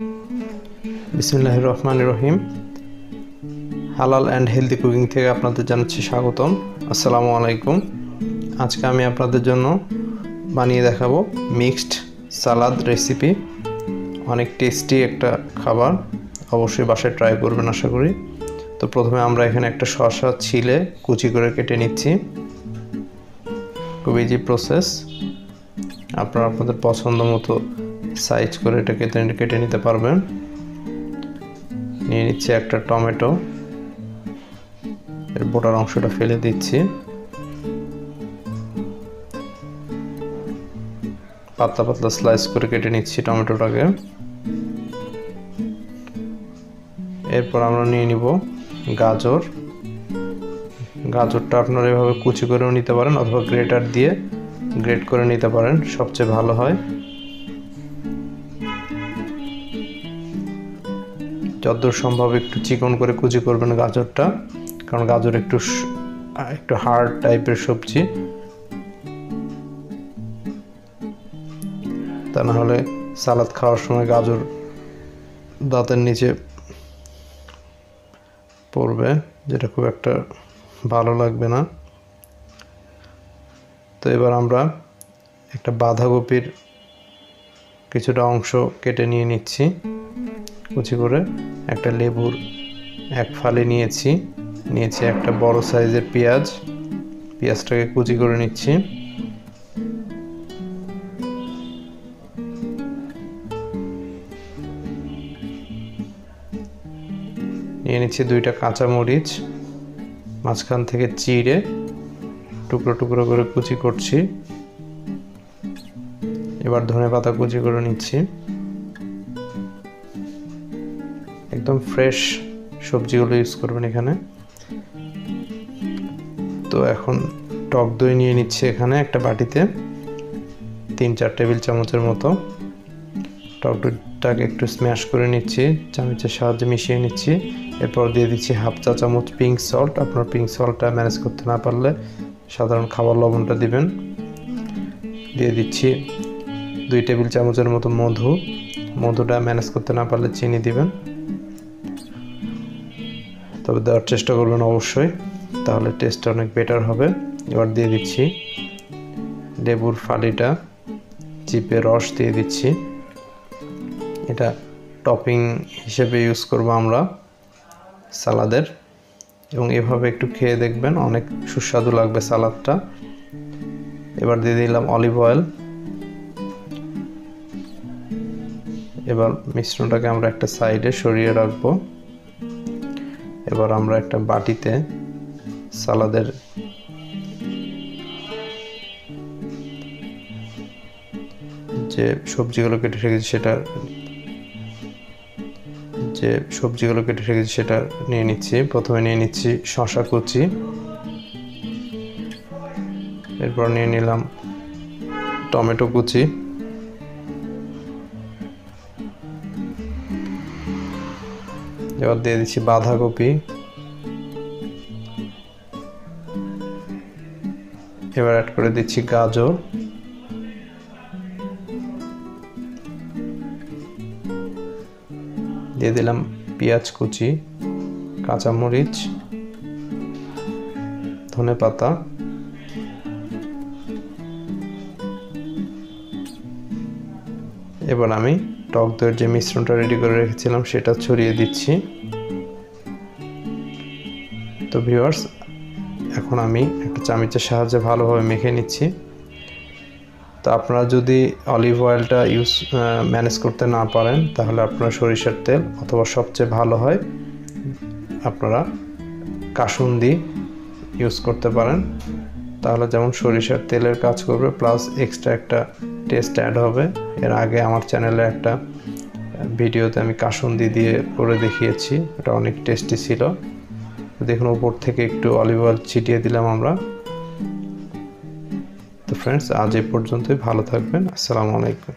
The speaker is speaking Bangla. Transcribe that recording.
বিসমিল্লাহির রহমানির রহিম। হালাল অ্যান্ড হেলদি কুকিং থেকে আপনাদের জানাচ্ছি স্বাগতম। আসসালামু আলাইকুম। আজকে আমি আপনাদের জন্য বানিয়ে দেখাবো মিক্সড সালাদ রেসিপি। অনেক টেস্টি একটা খাবার, অবশ্যই বাসায় ট্রাই করবেন আশা করি। তো প্রথমে আমরা এখানে একটা শসা ছিলে কুচি করে কেটে নিচ্ছি। খুব ইজি প্রসেস, আপনারা আপনাদের পছন্দ মতো সাইজ করে এটা কেটে নিতে পারবেন। নিয়ে নিচ্ছি একটা টমেটো, এর বোটার অংশটা ফেলে দিচ্ছি। পাতলা পাতলা স্লাইস করে কেটে নিচ্ছি টমেটোটাকে। এরপর আমরা নিয়ে নিব গাজর। গাজরটা আপনারা এভাবে কুচি করেও নিতে পারেন অথবা গ্রেটার দিয়ে গ্রেট করে নিতে পারেন, সবচেয়ে ভালো হয়। যতদূর সম্ভব একটু চিকন করে কুচি করবেন গাজরটা, কারণ গাজর একটু হার্ড টাইপের সবজি, তা না হলে সালাদ খাওয়ার সময় গাজর দাঁতের নিচে পড়বে, যেটা খুব একটা ভালো লাগবে না। তো এবার আমরা একটা বাঁধাকপির কিছুটা অংশ কেটে নিয়ে নিচ্ছি কুচি করে। একটা লেবুর এক ফালি নিয়েছি একটা বড় সাইজের পেঁয়াজটাকে কুচি করে নিচ্ছি। নিয়ে নিচ্ছি দুইটা কাঁচামরিচ, মাঝখান থেকে চিড়ে টুকরো টুকরো করে কুচি করছি। এবার ধনেপাতা কুচি করে নিচ্ছি। একদম ফ্রেশ সবজিগুলো ইউজ করবেন এখানে। তো এখন টক দই নিয়ে নিচ্ছি এখানে একটা বাটিতে 3-4 টেবিল চামচের মতো। টক দইটাকে একটু স্ম্যাশ করে নিচ্ছি, চামচের সাহায্যে মিশিয়ে নিচ্ছি। এরপর দিয়ে দিচ্ছি 1/2 চা চামচ পিঙ্ক সল্ট। আপনার পিঙ্ক সল্টটা ম্যানেজ করতে না পারলে সাধারণ খাবার লবণটা দিবেন। দিয়ে দিচ্ছি 2 টেবিল চামচের মতো মধুটা ম্যানেজ করতে না পারলে চিনি দিবেন, তবে দেওয়ার চেষ্টা করবেন অবশ্যই, তাহলে টেস্টটা অনেক বেটার হবে। এবার দিয়ে দিচ্ছি লেবুর ফালিটা, চিপে রস দিয়ে দিচ্ছি। এটা টপিং হিসেবে ইউজ করব আমরা সালাদের, এবং এভাবে একটু খেয়ে দেখবেন, অনেক সুস্বাদু লাগবে সালাদটা। এবার দিয়ে দিলাম অলিভ অয়েল। এবার মিশ্রণটাকে আমরা একটা সাইডে সরিয়ে রাখবো। এবার আমরা একটা বাটিতে সালাদের যে সবজিগুলো কেটে রেখেছি সেটা নিয়ে নিচ্ছি। প্রথমে নিয়ে নিচ্ছি শসা কুচি, এরপর নিয়ে নিলাম টমেটো কুচি, এবার দিয়ে দিচ্ছি বাঁধাকপি। এবার অ্যাড করে দিচ্ছি গাজর, দিয়ে দিলাম পেঁয়াজ কুচি, কাঁচামরিচ, ধনেপাতা। এবার আমি টক দইয়ের যে মিশ্রণটা রেডি করে রেখেছিলাম সেটা ছড়িয়ে দিচ্ছি। তো ভিউয়ার্স, এখন আমি একটা চামচের সাহায্যে ভালোভাবে মেখে নিচ্ছি। তো আপনারা যদি অলিভ অয়েলটা ম্যানেজ করতে না পারেন, তাহলে আপনারা সরিষার তেল, অথবা সবচেয়ে ভালো হয় আপনারা কাসুন্দি ইউজ করতে পারেন। তাহলে যেমন সরিষার তেলের কাজ করবে, প্লাস এক্সট্রা একটা টেস্ট অ্যাড হবে। এর আগে আমার চ্যানেলে একটা ভিডিওতে আমি কাসুন্দি দিয়ে করে দেখিয়েছি, এটা অনেক টেস্টি ছিল। দেখুন, উপর থেকে একটু অলিভ অয়েল ছিটিয়ে দিলাম আমরা। তো ফ্রেন্ডস, আজ এই পর্যন্তই। ভালো থাকবেন। আসসালামু আলাইকুম।